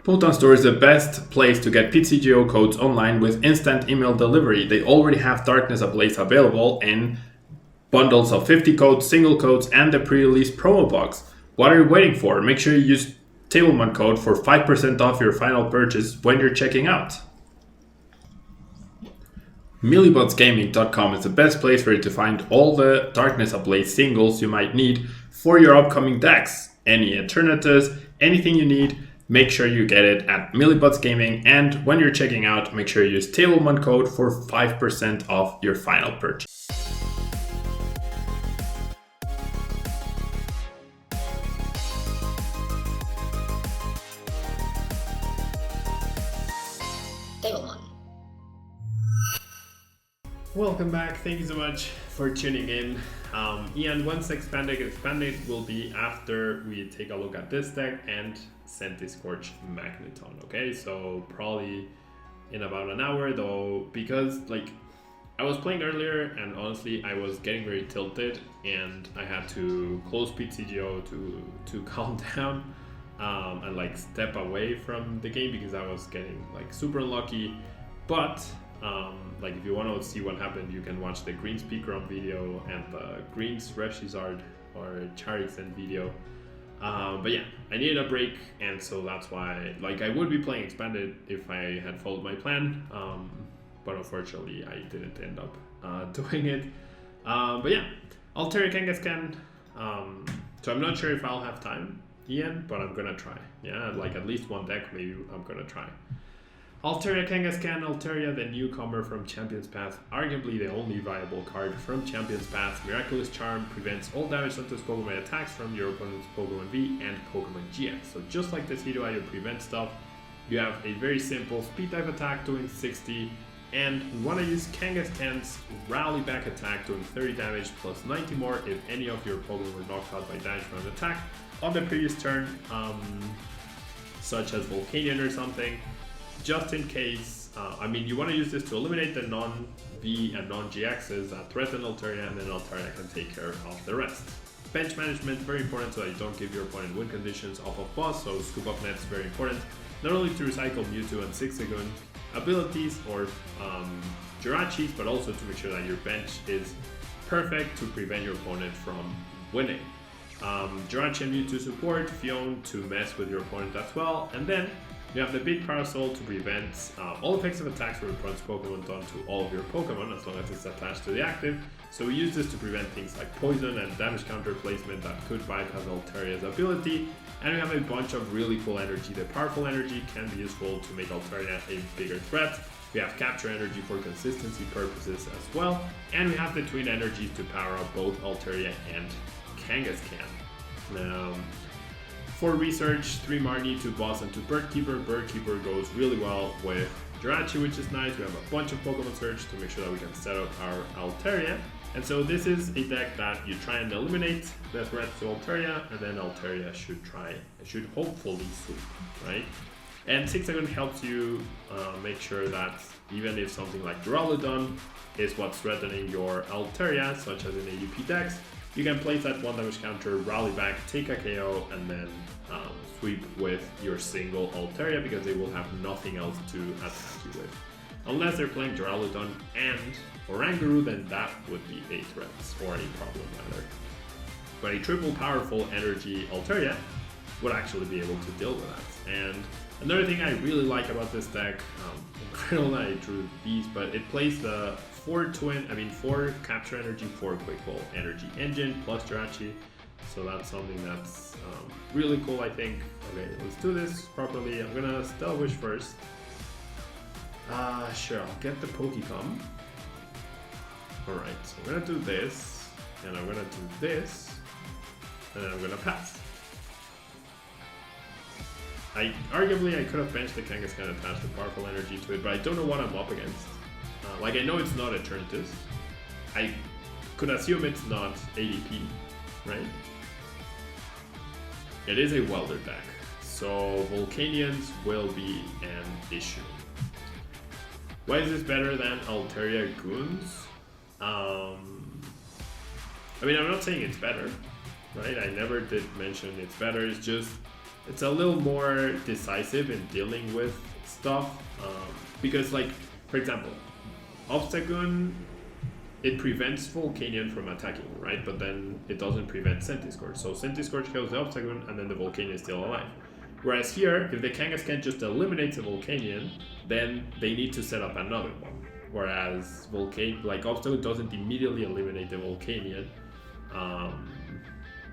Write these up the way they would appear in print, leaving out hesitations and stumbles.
Photon Store is the best place to get PTGO codes online with instant email delivery. They already have Darkness Ablaze available in bundles of 50 codes, single codes, and the pre-release promo box. What are you waiting for? Make sure you use Tablemon code for 5% off your final purchase when you're checking out. MealyBotsGaming.com is the best place for you to find all the Darkness Ablaze singles you might need for your upcoming decks. Any alternatives, anything you need, make sure you get it at MealyBotsGaming, and when you're checking out, make sure you use Tablemon code for 5% off your final purchase. Tablemon. Welcome back, thank you so much for tuning in. Ian, once expanded will be after we take a look at this deck and Centiskorch Magneton, okay? So probably in about an hour though, because like I was playing earlier and honestly I was getting very tilted and I had to close PTGO to calm down and like step away from the game because I was getting like super unlucky. But like if you want to see what happened, you can watch the Green Speakeron video and the Green's Reshizard or Charixen video. But yeah, I needed a break, and so that's why like I would be playing expanded if I had followed my plan, but unfortunately I didn't end up doing it. But yeah, Altaria Kangaskhan. So I'm not sure if I'll have time, Ian, but I'm gonna try. Yeah, like at least one deck maybe I'm gonna try. Altaria Kangaskhan, Altaria, the newcomer from Champion's Path, arguably the only viable card from Champion's Path. Miraculous Charm prevents all damage sent to Pokemon attacks from your opponent's Pokemon V and Pokemon GX. So just like this Hidoi, you prevent stuff. You have a very simple speed type attack doing 60, and you want to use Kangaskhan's rally back attack doing 30 damage plus 90 more if any of your Pokemon were knocked out by damage from an attack on the previous turn, such as Volcanion or something. Just in case, I mean, you want to use this to eliminate the non-V and non-GXs that threaten Altaria, and then Altaria can take care of the rest. Bench management, very important so that you don't give your opponent win conditions off of boss, so Scoop Up Net is very important, not only to recycle Mewtwo and Zigzagoon abilities or Jirachis, but also to make sure that your bench is perfect to prevent your opponent from winning. Jirachi and Mewtwo support, Phione to mess with your opponent as well, and then you have the Big Parasol to prevent all effects of attacks from your opponent's Pokemon done to all of your Pokemon as long as it's attached to the active. So we use this to prevent things like poison and damage counter placement that could bypass Altaria's ability. And we have a bunch of really cool energy. The Powerful Energy can be useful to make Altaria a bigger threat. We have Capture Energy for consistency purposes as well. And we have the Twin Energies to power up both Altaria and Kangaskhan. For research, 3 Marnie, 2 Boss, and 2 Bird Keeper. Bird Keeper goes really well with Jirachi, which is nice. We have a bunch of Pokemon search to make sure that we can set up our Altaria. And so this is a deck that you try and eliminate the threat to Altaria, and then Altaria should hopefully sweep, right? And Zigzagoon helps you make sure that even if something like Duraludon is what's threatening your Altaria, such as in AUP decks, you can place that 1 damage counter, rally back, take a KO, and then sweep with your single Altaria because they will have nothing else to attack you with. Unless they're playing Duraludon and Oranguru, then that would be a threat or a problem rather. But a triple powerful energy Altaria would actually be able to deal with that. And another thing I really like about this deck, incredible that I drew these, but it plays the 4 Capture Energy, 4 Quick Ball Energy Engine plus Jirachi. So that's something that's really cool, I think. Okay, let's do this properly. I'm gonna Stealth Wish first. Sure, I'll get the Pokémon. Alright, so I'm gonna do this, and I'm gonna do this, and then I'm gonna pass. Arguably I could have benched the Kangaskhan and attached the Powerful Energy to it, but I don't know what I'm up against. Like I know it's not Eternatus. I could assume it's not ADP, right? It is a Welder deck, so Volcanions will be an issue. Why is this better than Altaria Goons? I mean, I'm not saying it's better, right? I never did mention it's better. It's just it's a little more decisive in dealing with stuff, because like, for example, Obstagoon, it prevents Volcanion from attacking, right? But then it doesn't prevent Centiskorch. So Centiskorch kills the Obstagoon and then the Volcanion is still alive. Whereas here, if the Kangaskhan just eliminates a Volcanion, then they need to set up another one. Whereas Obstagoon doesn't immediately eliminate the Volcanion.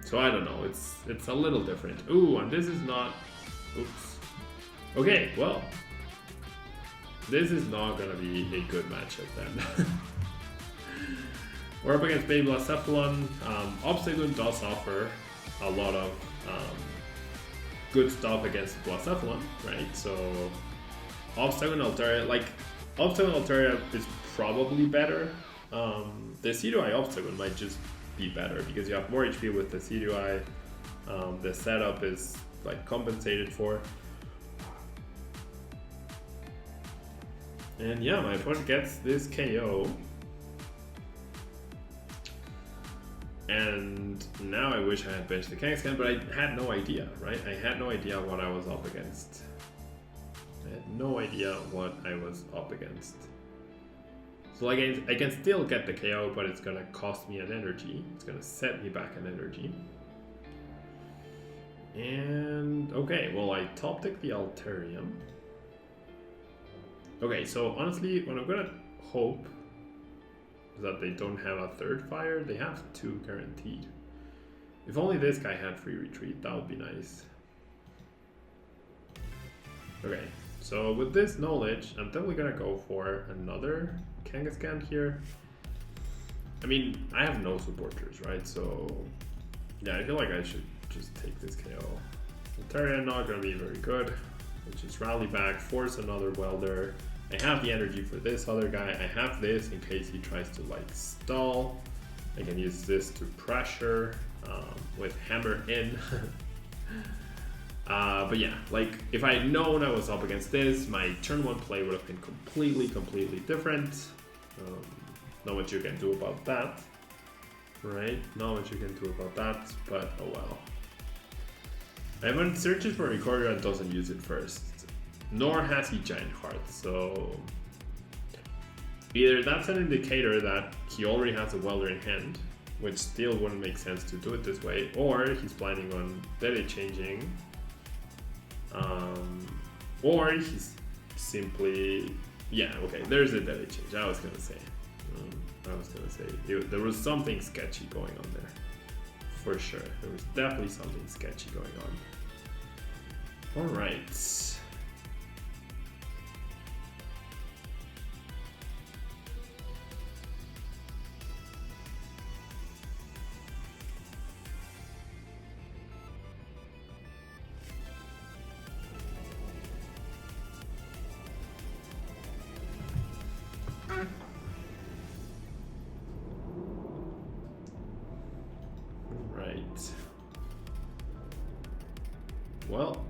So I don't know, it's a little different. Ooh, and this is not, oops. Okay, well, this is not gonna be a good matchup then. We're up against Baby Blacephalon. Obstagoon does offer a lot of good stuff against Blacephalon, right? So Obstagoon Altaria, Obstagoon Altaria is probably better. The C2I Obstagoon might just be better because you have more HP with the C2I. The setup is like compensated for. And yeah, my opponent gets this KO. And now I wish I had benched the Kangaskhan, but I had no idea, right? I had no idea what I was up against. I had no idea what I was up against. So like I can still get the KO, but it's gonna cost me an energy. It's gonna set me back an energy. And okay, well I top deck the Altarium. Okay, so honestly, what I'm gonna hope is that they don't have a third fire. They have 2 guaranteed. If only this guy had free retreat, that would be nice. Okay, so with this knowledge, I'm definitely gonna go for another Kangaskhan here. I mean, I have no supporters, right? So yeah, I feel like I should just take this KO. Altaria not gonna be very good. Let's just rally back, force another welder. I have the energy for this other guy. I have this in case he tries to like stall. I can use this to pressure with hammer in. But yeah, like if I had known I was up against this, my turn 1 play would have been completely different. Not much you can do about that, right? Not much you can do about that, but oh well. Evan searches for a recorder and doesn't use it first. Nor has he Giant Heart, so either that's an indicator that he already has a welder in hand, which still wouldn't make sense to do it this way, or he's planning on DAA changing, or he's simply, yeah, okay, there's a DAA change. I was gonna say there was something sketchy going on there, for sure. There was definitely something sketchy going on. All right. Well,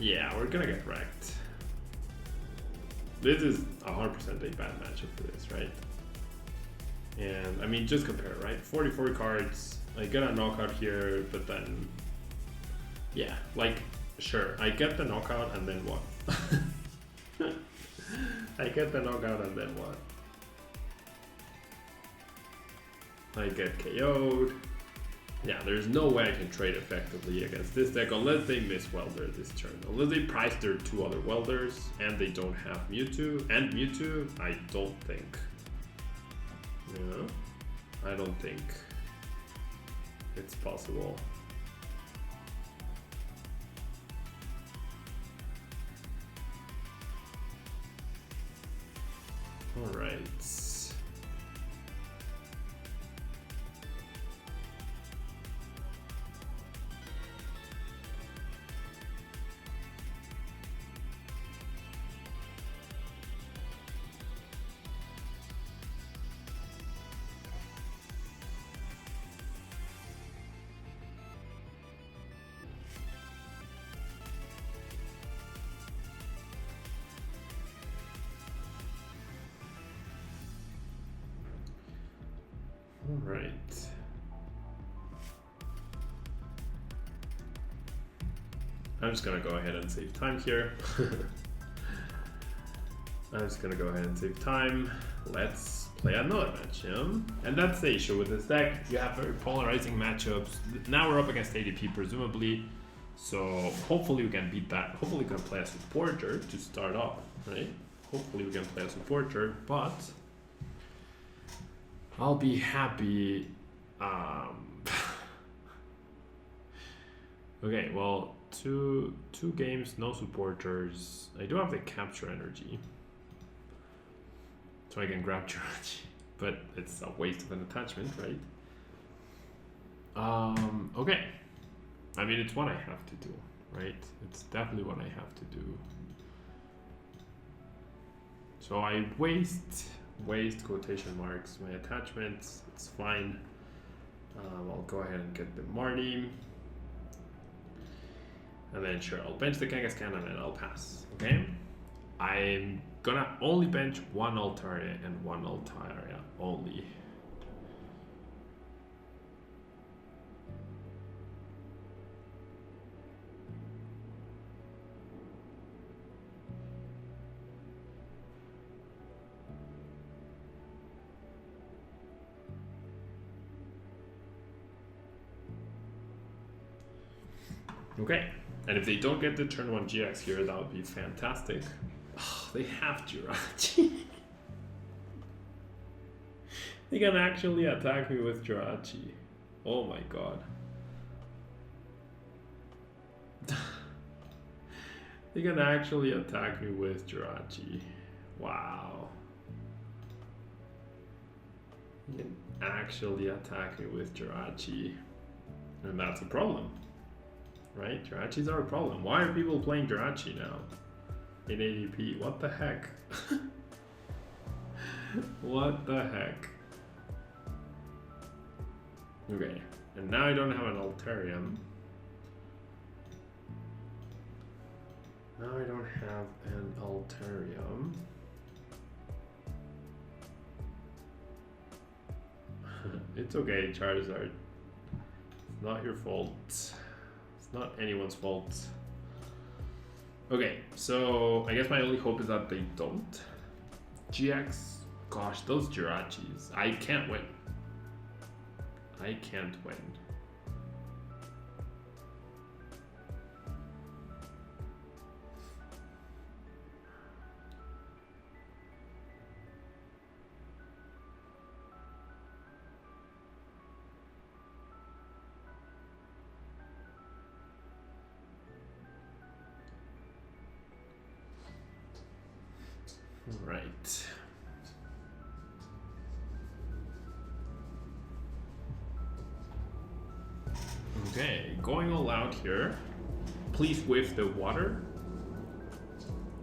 yeah, we're gonna get wrecked. This is 100% a bad matchup for this, right? And I mean, just compare, right? 44 cards, I get a knockout here, but then, yeah, like, sure, I get the knockout and then what? I get the knockout and then what? I get KO'd. Yeah, there's no way I can trade effectively against this deck unless they miss Welder this turn. Unless they price their 2 other Welders and they don't have Mewtwo. And Mewtwo, I don't think. Yeah, I don't think it's possible. All right. Alright. I'm just gonna go ahead and save time here. I'm just gonna go ahead and save time. Let's play another match, yeah? And that's the issue with this deck. You have very polarizing matchups. Now we're up against ADP, presumably. So hopefully we can beat that. Hopefully we can play a supporter to start off, right? Hopefully we can play a supporter, but I'll be happy. Okay, well, two games, no supporters. I do have the Capture Energy, so I can grab Jirachi, but it's a waste of an attachment, right? Okay. I mean, it's what I have to do, right? It's definitely what I have to do. So I waste quotation marks my attachments. It's fine. I'll go ahead and get the Marnie. And then sure, I'll bench the Kangaskhan and then I'll pass, okay? I'm gonna only bench one Altaria and one Altaria only. Okay, and if they don't get the turn 1 GX here, that would be fantastic. Oh, they have Jirachi. They can actually attack me with Jirachi. Oh my god. They can actually attack me with Jirachi. Wow. They can actually attack me with Jirachi. And that's a problem. Right? Jirachis are a problem. Why are people playing Jirachi now in ADP? What the heck? What the heck? Okay, and now I don't have an Altarium. Now I don't have an Altarium. It's okay, Charizard. It's not your fault. Not anyone's fault. Okay, so I guess my only hope is that they don't. GX, gosh, those Jirachis. I can't win. I can't win. Right. Okay, going all out here. Please whiff the water.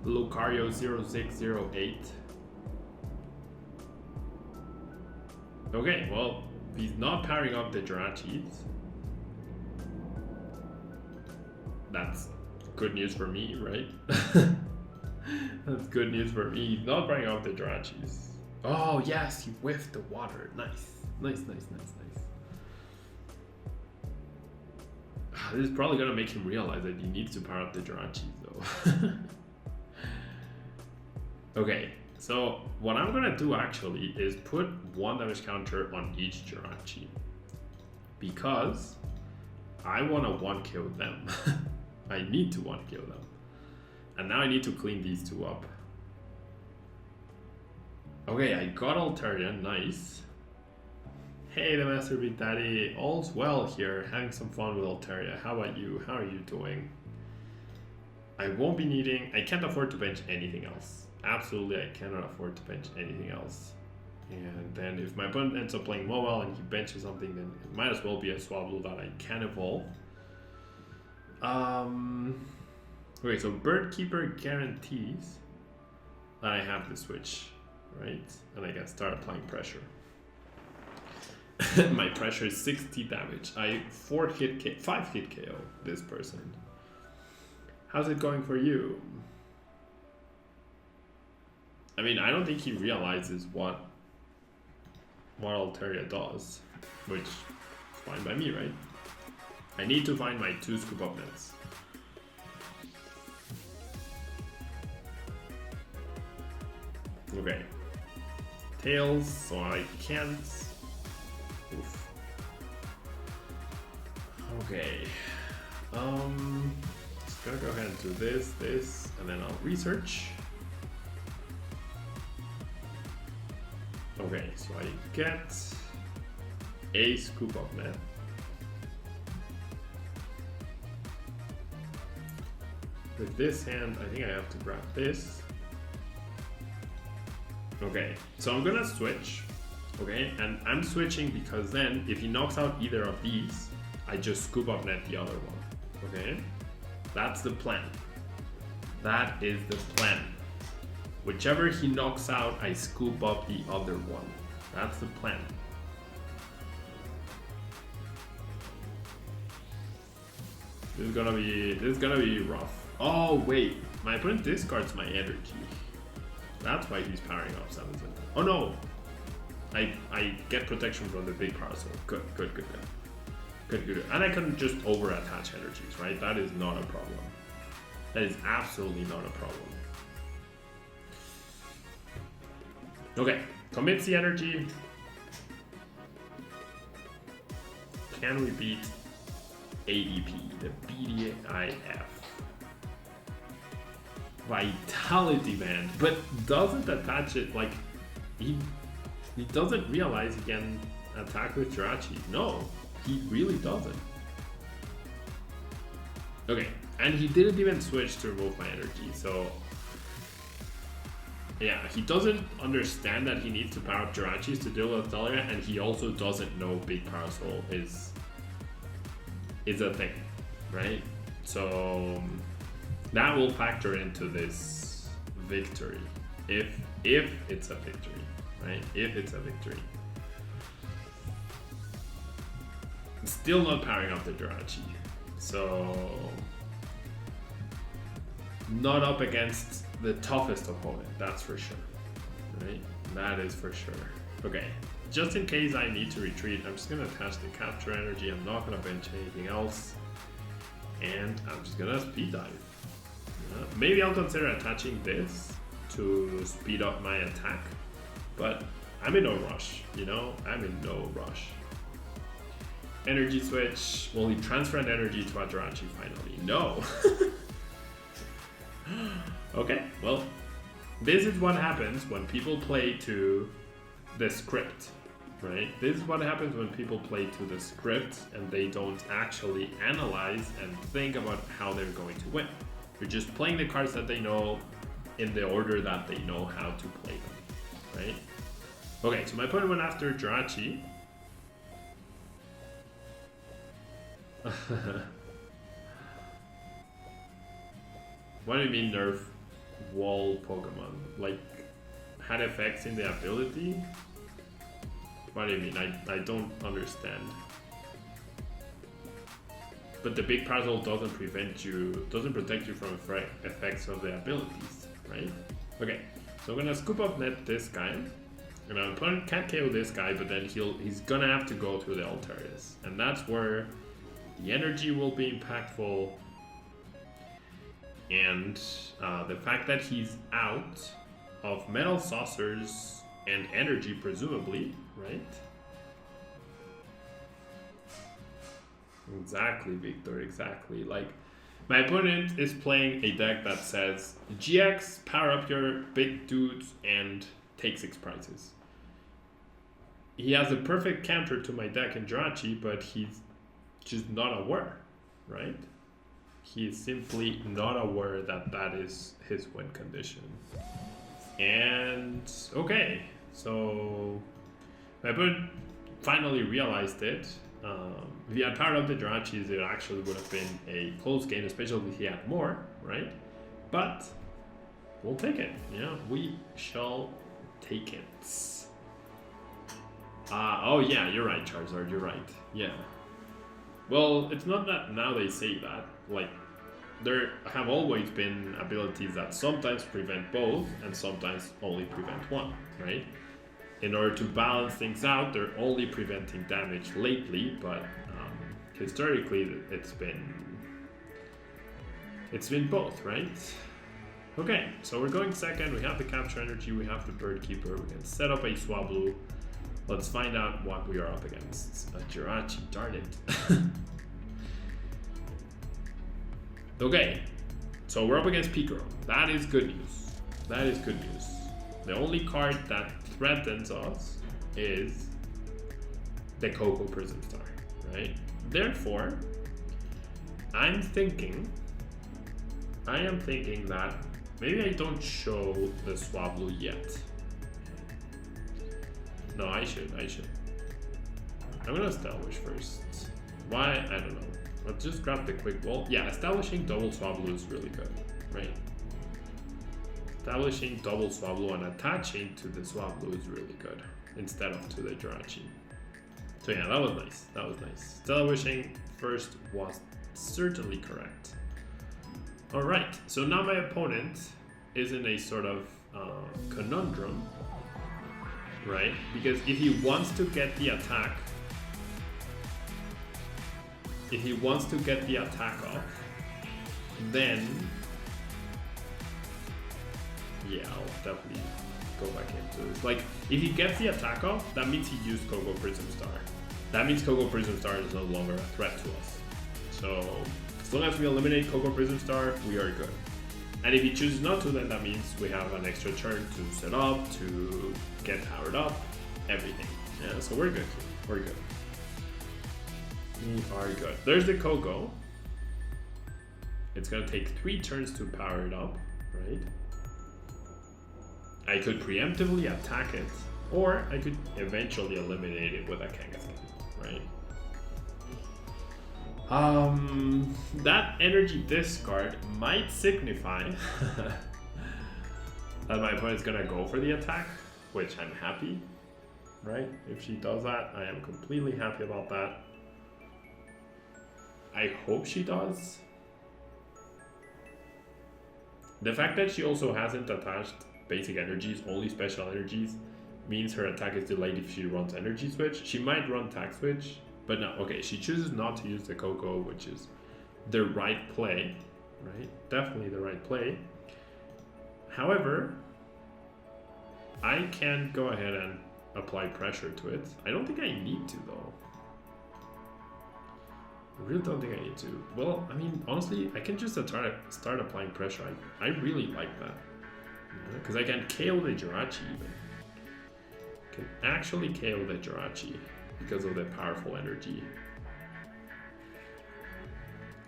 Lucario 0608. Okay, well, he's not powering up the Jirachis. That's good news for me, right? That's good news for me. He's not bringing up the Jirachis. Oh yes, he whiffed the water. Nice. Nice. This is probably gonna make him realize that he needs to power up the Jirachis though. Okay, so what I'm gonna do actually is put 1 damage counter on each Jirachi. Because I wanna 1-kill them. I need to 1-kill them. And now I need to clean these two up. Okay, I got Altaria, nice. Hey, the Master Big Daddy, all's well here, having some fun with Altaria. How about you? How are you doing? I won't be needing, I can't afford to bench anything else. Absolutely, I cannot afford to bench anything else. And then if my opponent ends up playing mobile and he benches something, then it might as well be a Swablu that I can evolve. Okay, so Bird Keeper guarantees that I have the switch, right? And I can start applying pressure. My pressure is 60 damage. I 5 hit KO this person. How's it going for you? I mean, I don't think he realizes what what Altaria does, which is fine by me, right? I need to find my 2 Scoop Up Nets. Okay. Tails, so I can't. Oof. Okay. Just gonna go ahead and do this, and then I'll research. Okay, so I get a Scoop Up Net. With this hand, I think I have to grab this. Okay, so I'm gonna switch. Okay, and I'm switching because then if he knocks out either of these, I just Scoop Up Net the other one. Okay, that's the plan. That is the plan. Whichever he knocks out, I scoop up the other one. That's the plan. This is gonna be rough. Oh wait, my opponent discards my energy. That's why he's powering up 7. Oh no! I get protection from the Big Parasol. Good. And I can just over attach energies, right? That is not a problem. That is absolutely not a problem. Okay, commits the energy. Can we beat AEP, the BDIF? Vitality Band, but doesn't attach it, like, he doesn't realize he can attack with Jirachi. No, he really doesn't. Okay, and he didn't even switch to remove my energy, so yeah, he doesn't understand that he needs to power up Jirachis to deal with Altaria, and he also doesn't know Big Parasol is a thing, right? So that will factor into this victory, if it's a victory, right? If it's a victory. Still not powering up the Jirachi, so not up against the toughest opponent, that's for sure, right? That is for sure. Okay, just in case I need to retreat, I'm just gonna attach the Capture Energy. I'm not gonna bench anything else, and I'm just gonna speed dive. Maybe I'll consider attaching this to speed up my attack, but I'm in no rush, you know? I'm in no rush. Energy switch. Will he transfer an energy to a Jirachi finally? No. Okay, well, this is what happens when people play to the script, right? This is what happens when people play to the script and they don't actually analyze and think about how they're going to win. They're just playing the cards that they know in the order that they know how to play them, right? Okay, so my opponent went after Jirachi. What do you mean nerf wall Pokemon? Like, had effects in the ability? What do you mean? I don't understand. But the Big Parasol doesn't protect you from effects of the abilities, right? Okay, so I'm gonna Scoop Up Net this guy. And my opponent can't KO this guy, but then he's gonna have to go through the Altarias. And that's where the energy will be impactful. And the fact that he's out of Metal Saucers and energy, presumably, right? Exactly, Victor, exactly. Like, my opponent is playing a deck that says GX, power up your big dudes, and take 6 prizes. He has a perfect counter to my deck in Jirachi, but he's just not aware, right? He is simply not aware that that is his win condition. And okay, so my opponent finally realized it. If he had powered up the Jirachis, it actually would have been a close game, especially if he had more, right? But we'll take it. Yeah, we shall take it. Oh yeah, you're right, Charizard, you're right. Yeah. Well, it's not that now they say that. Like, there have always been abilities that sometimes prevent both and sometimes only prevent one, right? in order to balance things out, they're only preventing damage lately, but historically it's been both, right? Okay, so we're going second. We have the Capture Energy, we have the Bird Keeper. We can set up a Swablu. Let's find out what we are up against. A Jirachi, darn it. Okay, so we're up against Pikachu. That is good news. That is good news. The only card that threatens us is the Coco Prism Star, right? Therefore, I am thinking that maybe I don't show the Swablu yet. No, I should. I'm gonna establish first. Why? I don't know. Let's just grab the quick wall. Yeah, establishing double Swablu is really good, right? Establishing double Swablu and attaching to the Swablu is really good instead of to the Jirachi. So yeah, that was nice. That was nice. Establishing first was certainly correct. All right, so now my opponent is in a sort of conundrum, right? Because if he wants to get the attack, off, then yeah, I'll definitely go back into this. Like, if he gets the attack off, that means he used Coco Prism Star. That means Coco Prism Star is no longer a threat to us. So as long as we eliminate Coco Prism Star, we are good. And if he chooses not to, then that means we have an extra turn to set up, to get powered up, everything. Yeah, so we're good. We're good. We are good. There's the Coco. It's gonna take 3 turns to power it up, right? I could preemptively attack it, or I could eventually eliminate it with a Kangaskhan, right? That energy discard might signify that my opponent's gonna go for the attack, which I'm happy, right? If she does that, I am completely happy about that. I hope she does. The fact that she also hasn't attached basic energies, only special energies, means her attack is delayed if she runs energy switch. She might run attack switch, but no, okay, she chooses not to use the Coco, which is the right play, right? Definitely the right play. However, I can go ahead and apply pressure to it. I don't think I need to though. I really don't think I need to. Well, I mean, honestly, I can just start applying pressure. I really like that. Because I can KO the Jirachi even. Can actually KO the Jirachi because of the powerful energy.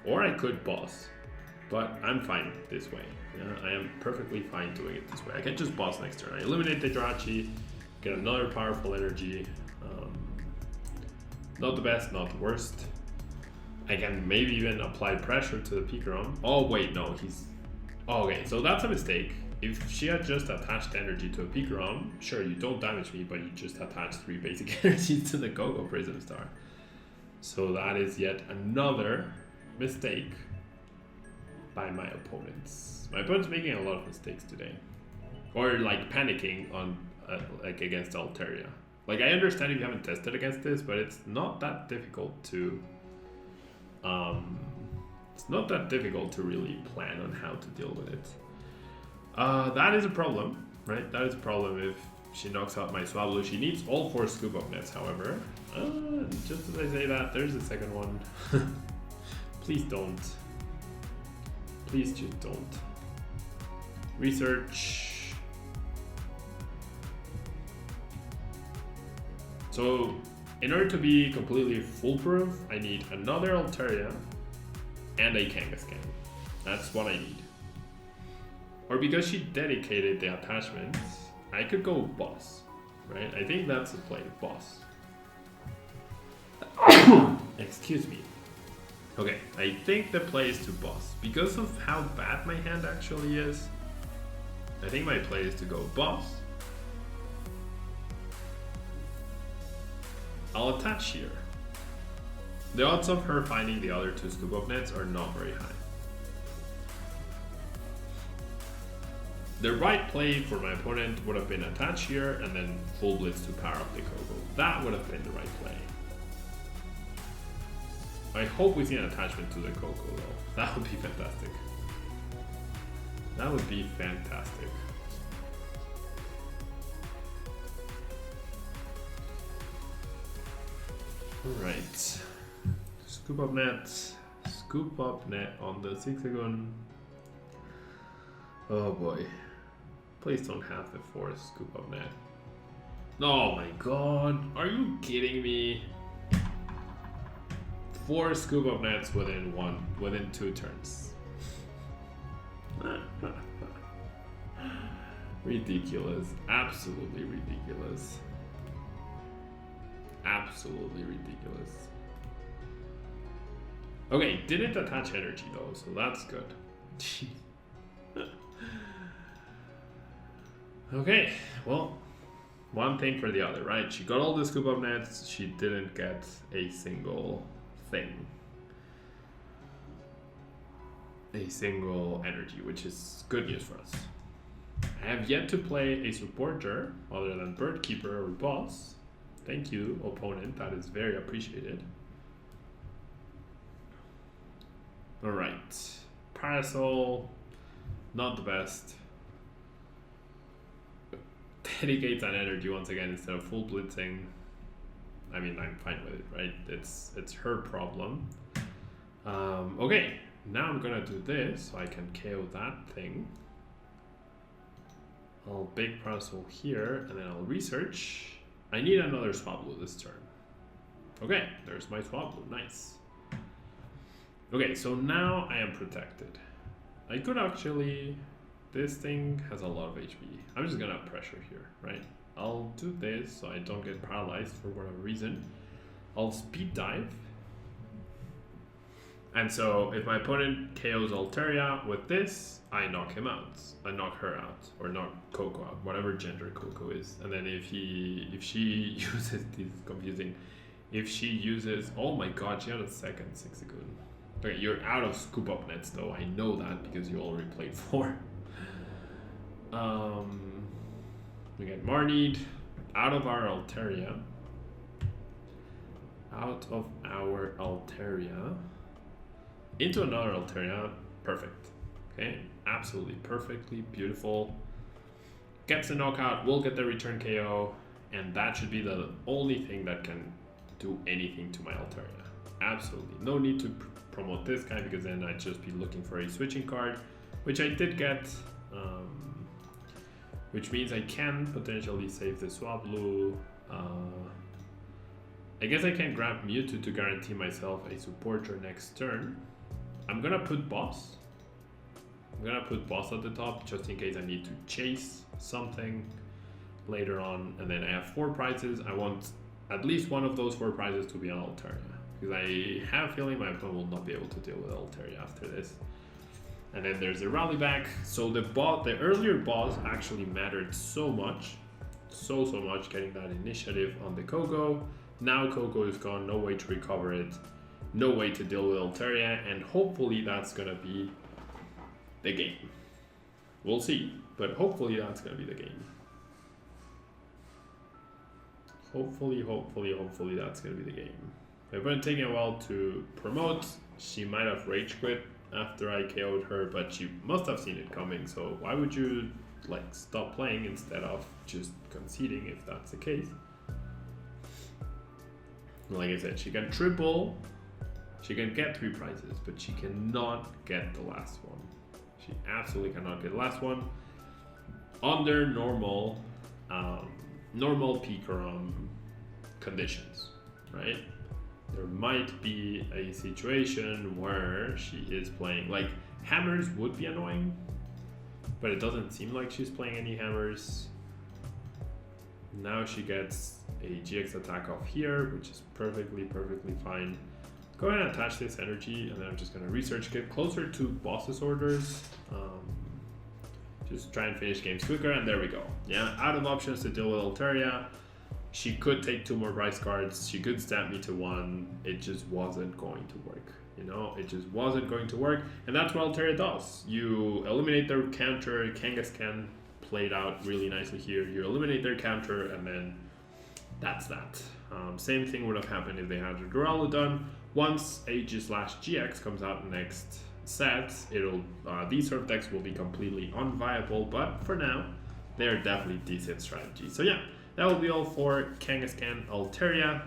Or I could boss, but I'm fine this way. Yeah, I am perfectly fine doing it this way. I can just boss next turn. I eliminate the Jirachi, get another powerful energy. Not the best, not the worst. I can maybe even apply pressure to the Pikachu. Oh wait, no, he's... Oh, okay, so that's a mistake. If she had just attached energy to a Pikachu, sure, you don't damage me, but you just attach 3 basic energies to the Coco Prism Star. So that is yet another mistake by my opponents. My opponent's making a lot of mistakes today. Or like panicking on like against Altaria. Like, I understand if you haven't tested against this, but it's not that difficult to really plan on how to deal with it. That is a problem, right? That is a problem if she knocks out my Swablu. She needs all 4 Scoop Up Nets, however. Just as I say that, there's the second one. Please don't. Please just don't. Research. So, in order to be completely foolproof, I need another Altaria and a Kangaskhan. That's what I need. Or because she dedicated the attachments, I could go boss, right? I think that's the play, boss. Excuse me. Okay, I think the play is to boss. Because of how bad my hand actually is, I think my play is to go boss. I'll attach here. The odds of her finding the other 2 Scoop Up Nets are not very high. The right play for my opponent would have been attach here and then full blitz to power up the Coco. That would have been the right play. I hope we see an attachment to the Coco though. That would be fantastic. That would be fantastic. Alright. Scoop Up Net. Scoop Up Net on the Zigzagoon. Oh boy. Please don't have the force Scoop Up Net. Oh my god. Are you kidding me? 4 Scoop Up Nets within 2 turns. Ridiculous. Absolutely ridiculous. Absolutely ridiculous. Okay, didn't attach energy though, so that's good. Okay, well, one thing for the other, right? She got all the Scoop Up Nets, she didn't get a single thing. A single energy, which is good news for us. I have yet to play a supporter other than Bird Keeper or Boss. Thank you, opponent, that is very appreciated. Alright, Parasol, not the best. Dedicates an energy once again instead of full blitzing. I mean, I'm fine with it, right? It's her problem. Okay, now I'm gonna do this so I can KO that thing. I'll Big Parasol here and then I'll research. I need another Swablu this turn. Okay, there's my Swablu, nice. Okay, so now I am protected. I could actually, this thing has a lot of HP. I'm just gonna pressure here, right? I'll do this so I don't get paralyzed for whatever reason. I'll speed dive. And so if my opponent KOs Altaria with this, I knock him out. I knock her out, or knock Coco out, whatever gender Coco is. And then if she uses, this is confusing. If she uses, oh my god, she had a second Zigzagoon. Okay, you're out of Scoop Up Nets though, I know that because you already played 4. We get Marnie out of our Altaria. Out of our Altaria. Into another Altaria. Perfect. Okay, absolutely perfectly beautiful. Gets the knockout, will get the return KO, and that should be the only thing that can do anything to my Altaria. Absolutely. No need to promote this guy because then I'd just be looking for a switching card, which I did get. Which means I can potentially save the Swablu. I guess I can grab Mewtwo to guarantee myself a supporter next turn. I'm gonna put Boss. I'm gonna put Boss at the top just in case I need to chase something later on. And then I have 4 prizes. I want at least one of those 4 prizes to be on Altaria, because I have a feeling my opponent will not be able to deal with Altaria after this. And then there's the rally back. So the earlier boss actually mattered so much, so much, getting that initiative on the Coco. Now Coco is gone, no way to recover it, no way to deal with Altaria, and hopefully that's gonna be the game. We'll see, but hopefully that's gonna be the game. Hopefully that's gonna be the game. I've been taking a while to promote. She might have rage quit after I KO'd her, but she must have seen it coming, so why would you like stop playing instead of just conceding if that's the case? Like I said, she can triple, she can get 3 prizes, but she cannot get the last one. She absolutely cannot get the last one under normal Pikachu conditions, right? There might be a situation where she is playing, like, hammers would be annoying, but it doesn't seem like she's playing any hammers. Now she gets a GX attack off here, which is perfectly fine. Go ahead and attach this energy, and then I'm just gonna research, get closer to boss's orders. Just try and finish games quicker, and there we go. Yeah, out of options to deal with Altaria. she could take 2 more prize cards, she could stamp me to 1, it just wasn't going to work. You know, it just wasn't going to work, and that's what Altaria does. You eliminate their counter. Kangaskhan played out really nicely here. You eliminate their counter, and then that's that. Same thing would have happened if they had a Duraludon. Once AG/GX comes out next set, these sort of decks will be completely unviable, but for now, they're definitely decent strategies. So yeah, that will be all for Kangaskhan Altaria.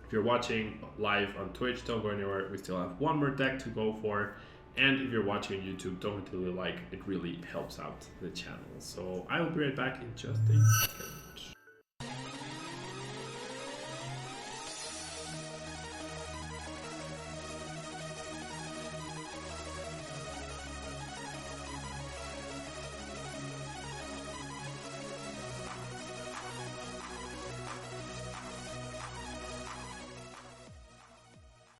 If you're watching live on Twitch, don't go anywhere. We still have 1 more deck to go for. And if you're watching on YouTube, don't forget to like. It really helps out the channel. So I will be right back in just a second.